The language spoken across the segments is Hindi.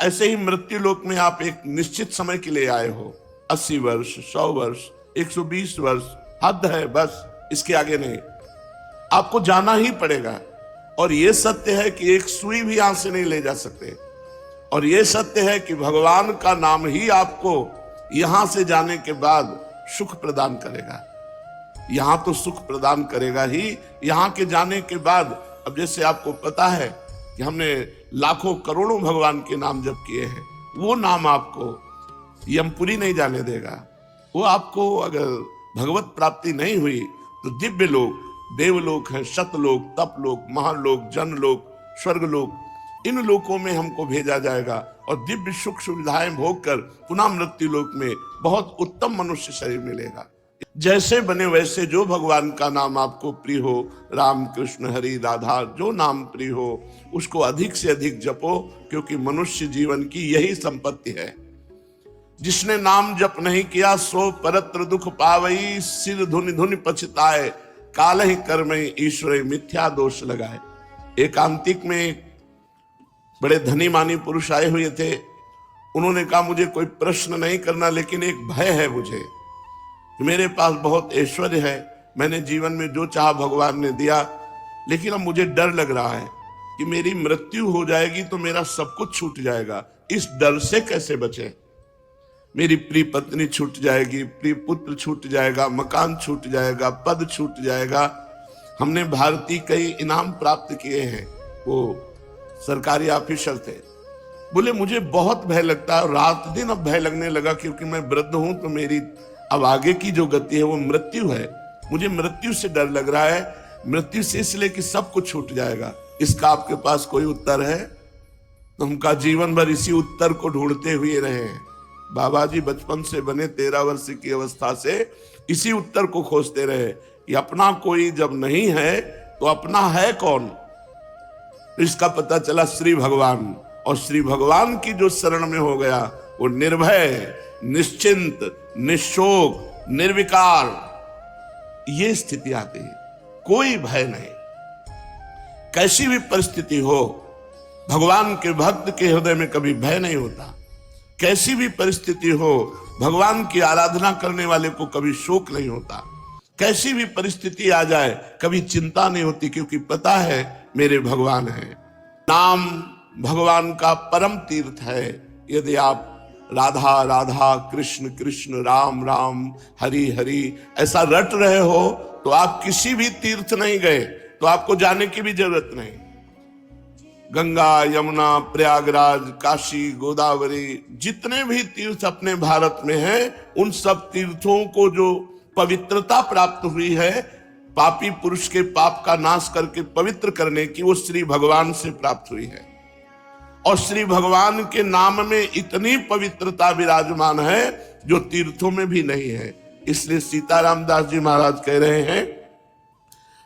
ऐसे ही मृत्यु लोक में आप एक निश्चित समय के लिए आए हो, 80 वर्ष, 100 वर्ष, 120 वर्ष, हद है बस, इसके आगे नहीं। आपको जाना ही पड़ेगा। और यह सत्य है कि एक सुई भी यहां से नहीं ले जा सकते। और यह सत्य है कि भगवान का नाम ही आपको यहां से जाने के बाद सुख प्रदान करेगा। यहां तो सुख प्रदान करेगा ही, यहां के जाने के बाद। अब जैसे आपको पता है कि हमने लाखों करोड़ों भगवान के नाम जप किए हैं, वो नाम आपको यमपुरी नहीं जाने देगा। वो आपको अगर भगवत प्राप्ति नहीं हुई तो दिव्य लोक, देवलोक है, शतलोक, तपलोक, महालोक, जनलोक, स्वर्गलोक, इन लोकों में हमको भेजा जाएगा और दिव्य सुख सुविधाएं भोग कर पुनः मृत्यु लोक में बहुत उत्तम मनुष्य शरीर मिलेगा। जैसे बने वैसे जो भगवान का नाम आपको प्रिय हो, राम कृष्ण हरि राधा, जो नाम प्रिय हो उसको अधिक से अधिक जपो, क्योंकि मनुष्य जीवन की यही संपत्ति है। जिसने नाम जप नहीं किया सो परत्र दुख पावई, सिर धुनि धुनि पछताए, काल ही कर्म ईश्वर मिथ्या दोष लगाए। एकांतिक में एक बड़े धनी मानी पुरुष आए हुए थे। उन्होंने कहा मुझे कोई प्रश्न नहीं करना, लेकिन एक भय है मुझे। मेरे पास बहुत ऐश्वर्य है, मैंने जीवन में जो चाहा भगवान ने दिया, लेकिन अब मुझे डर लग रहा है कि मेरी मृत्यु हो जाएगी तो मेरा सब कुछ छूट जाएगा। इस डर से कैसे बचे? मेरी प्रिय पत्नी छूट जाएगी, प्रिय पुत्र छूट जाएगा, मकान छूट जाएगा, पद छूट जाएगा। हमने भारतीय कई इनाम प्राप्त किए हैं, वो सरकारी ऑफिसर थे। बोले मुझे बहुत भय लगता है, रात दिन अब भय लगने लगा, क्योंकि मैं वृद्ध हूं तो मेरी अब आगे की जो गति है वो मृत्यु है। मुझे मृत्यु से डर लग रहा है, मृत्यु से इसलिए कि सब कुछ छूट जाएगा। इसका आपके पास कोई उत्तर है? तो हम का जीवन भर इसी उत्तर को ढूंढते हुए रहे हैं। बाबा जी बचपन से बने 13 वर्ष की अवस्था से इसी उत्तर को खोजते रहे कि अपना कोई जब नहीं है तो अपना है कौन? इसका पता चला श्री भगवान। और श्री भगवान की जो शरण में हो गया वो निर्भय, निश्चिंत, निशोक, निर्विकार, ये स्थिति आती है। कोई भय नहीं, कैसी भी परिस्थिति हो। भगवान के भक्त के हृदय में कभी भय नहीं होता। कैसी भी परिस्थिति हो, भगवान की आराधना करने वाले को कभी शोक नहीं होता। कैसी भी परिस्थिति आ जाए कभी चिंता नहीं होती, क्योंकि पता है मेरे भगवान है। नाम भगवान का परम तीर्थ है। यदि आप राधा राधा, कृष्ण कृष्ण, राम राम, हरि हरि ऐसा रट रहे हो तो आप किसी भी तीर्थ नहीं गए, तो आपको जाने की भी जरूरत नहीं। गंगा, यमुना, प्रयागराज, काशी, गोदावरी, जितने भी तीर्थ अपने भारत में हैं, उन सब तीर्थों को जो पवित्रता प्राप्त हुई है, पापी पुरुष के पाप का नाश करके पवित्र करने की, वो श्री भगवान से प्राप्त हुई है। और श्री भगवान के नाम में इतनी पवित्रता विराजमान है जो तीर्थों में भी नहीं है। इसलिए सीताराम दास जी महाराज कह रहे हैं,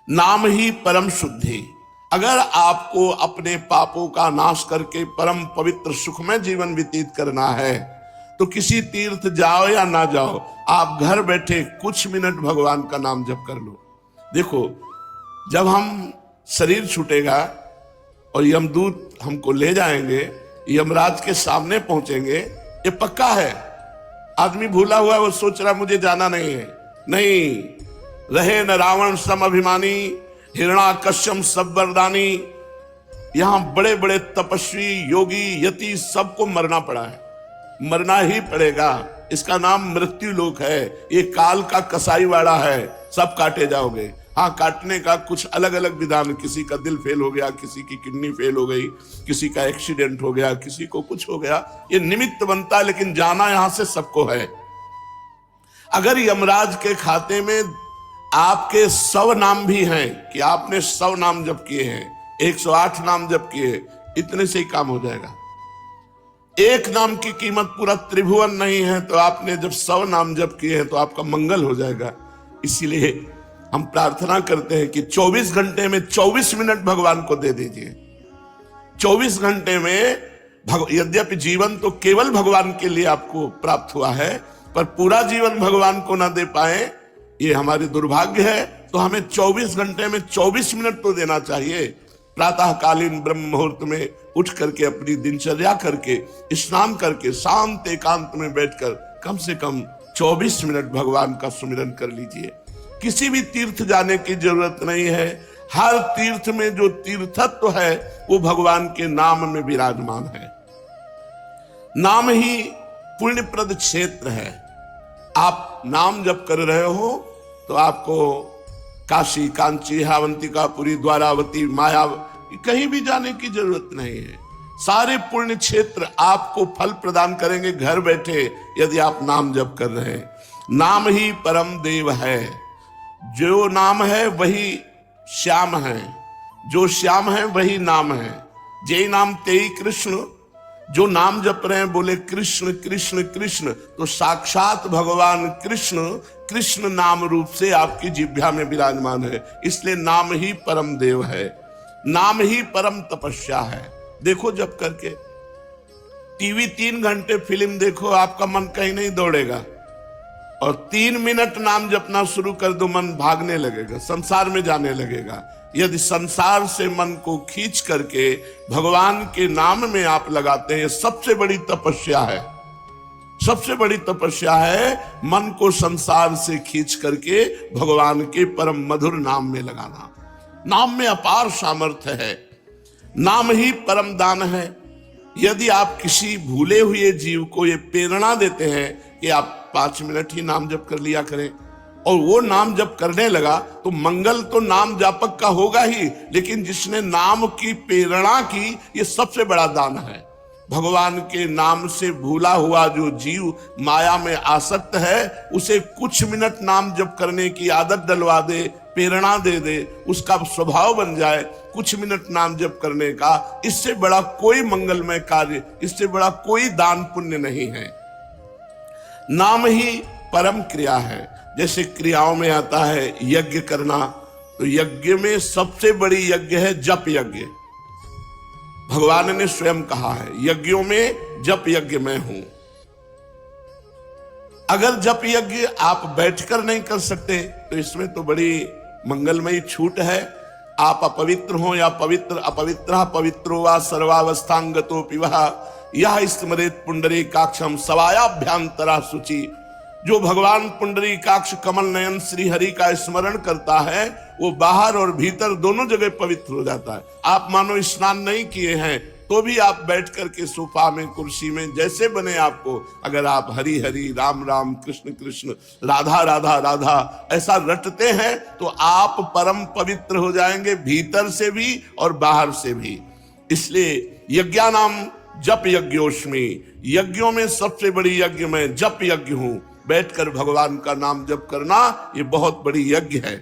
नाम ही परम शुद्धि। अगर आपको अपने पापों का नाश करके परम पवित्र सुखमय जीवन व्यतीत करना है तो किसी तीर्थ जाओ या ना जाओ, आप घर बैठे कुछ मिनट भगवान का नाम जप कर लो। देखो, जब हम शरीर छूटेगा और यमदूत हमको ले जाएंगे, यमराज के सामने पहुंचेंगे, ये पक्का है। आदमी भूला हुआ है, वो सोच रहा मुझे जाना नहीं है। नहीं, रहे न रावण सम अभिमानी, हिरणाकश्यप सब वरदानी। यहां बड़े बड़े तपस्वी, योगी, यति सबको मरना पड़ा है, मरना ही पड़ेगा। इसका नाम मृत्यु लोक है। ये काल का कसाईवाड़ा है, सब काटे जाओगे। हाँ, काटने का कुछ अलग अलग विधान, किसी का दिल फेल हो गया, किसी की किडनी फेल हो गई, किसी का एक्सीडेंट हो गया, किसी को कुछ हो गया, ये निमित्त बनता है, लेकिन जाना यहां से सबको है। अगर यमराज के खाते में आपके 100 नाम भी हैं कि आपने 100 नाम जप किए हैं, 108 नाम जप किए, इतने से ही काम हो जाएगा। एक नाम की कीमत पूरा त्रिभुवन नहीं है, तो आपने जब 100 नाम जप किए हैं तो आपका मंगल हो जाएगा। इसीलिए हम प्रार्थना करते हैं कि 24 घंटे में 24 मिनट भगवान को दे दीजिए। 24 घंटे में यद्यपि जीवन तो केवल भगवान के लिए आपको प्राप्त हुआ है, पर पूरा जीवन भगवान को ना दे पाए, ये हमारी दुर्भाग्य है। तो हमें 24 घंटे में 24 मिनट तो देना चाहिए। प्रातःकालीन ब्रह्म मुहूर्त में उठ करके अपनी दिनचर्या करके स्नान करके शांत एकांत में बैठकर कम से कम 24 मिनट भगवान का सुमिरन कर लीजिए। किसी भी तीर्थ जाने की जरूरत नहीं है। हर तीर्थ में जो तीर्थत्व है वो भगवान के नाम में विराजमान है। नाम ही पुण्यप्रद क्षेत्र है। आप नाम जप कर रहे हो तो आपको काशी, कांची, अवंतिकापुरी, द्वारावती, माया कहीं भी जाने की जरूरत नहीं है। सारे पुण्य क्षेत्र आपको फल प्रदान करेंगे घर बैठे यदि आप नाम जप कर रहे हैं। नाम ही परम देव है। जो नाम है वही श्याम है, जो श्याम है वही नाम है। जय नाम तेई कृष्ण। जो नाम जप रहे हैं बोले कृष्ण कृष्ण कृष्ण, तो साक्षात भगवान कृष्ण कृष्ण नाम रूप से आपकी जिह्वा में विराजमान है। इसलिए नाम ही परम देव है, नाम ही परम तपस्या है। देखो जप करके टीवी 3 घंटे फिल्म देखो, आपका मन कहीं नहीं दौड़ेगा, और 3 मिनट नाम जपना शुरू कर दो, मन भागने लगेगा, संसार में जाने लगेगा। यदि संसार से मन को खींच करके भगवान के नाम में आप लगाते हैं, सबसे बड़ी तपस्या है। सबसे बड़ी तपस्या है मन को संसार से खींच करके भगवान के परम मधुर नाम में लगाना। नाम में अपार सामर्थ्य है। नाम ही परम दान है। यदि आप किसी भूले हुए जीव को ये प्रेरणा देते हैं कि आप 5 मिनट ही नाम जप कर लिया करें, और वो नाम जप करने लगा, तो मंगल तो नाम जापक का होगा ही, लेकिन जिसने नाम की प्रेरणा की, ये सबसे बड़ा दान है। भगवान के नाम से भूला हुआ जो जीव माया में आसक्त है, उसे कुछ मिनट नाम जप करने की आदत डलवा दे, प्रेरणा दे दे, उसका स्वभाव बन जाए कुछ मिनट नाम जप करने का। इससे बड़ा कोई मंगलमय कार्य, इससे बड़ा कोई दान पुण्य नहीं है। नाम ही परम क्रिया है। जैसे क्रियाओं में आता है यज्ञ करना, तो यज्ञ में सबसे बड़ी यज्ञ है जप यज्ञ। भगवान ने स्वयं कहा है यज्ञों में जप यज्ञ मैं हूं। अगर जप यज्ञ आप बैठकर नहीं कर सकते तो इसमें तो बड़ी मंगलमयी छूट है। आप अपवित्र हो या पवित्र, अपवित्र पवित्रो वा सर्वावस्थांगतो पिवा यह स्मरेत पुंडरीकाक्षम सवायाभ्यांतरा शुचि। जो भगवान पुंडरीकाक्ष कमल नयन श्री हरि का स्मरण करता है, वो बाहर और भीतर दोनों जगह पवित्र हो जाता है। आप मानो स्नान नहीं किए हैं तो भी आप बैठ करके सोफा में, कुर्सी में, जैसे बने आपको, अगर आप हरि हरि, राम राम, कृष्ण कृष्ण, राधा राधा राधा ऐसा रटते हैं तो आप परम पवित्र हो जाएंगे, भीतर से भी और बाहर से भी। इसलिए यज्ञानाम जप यज्ञोस्मि, यज्ञों में सबसे बड़ी यज्ञ मैं जप यज्ञ हूं। बैठकर भगवान का नाम जप करना ये बहुत बड़ी यज्ञ है।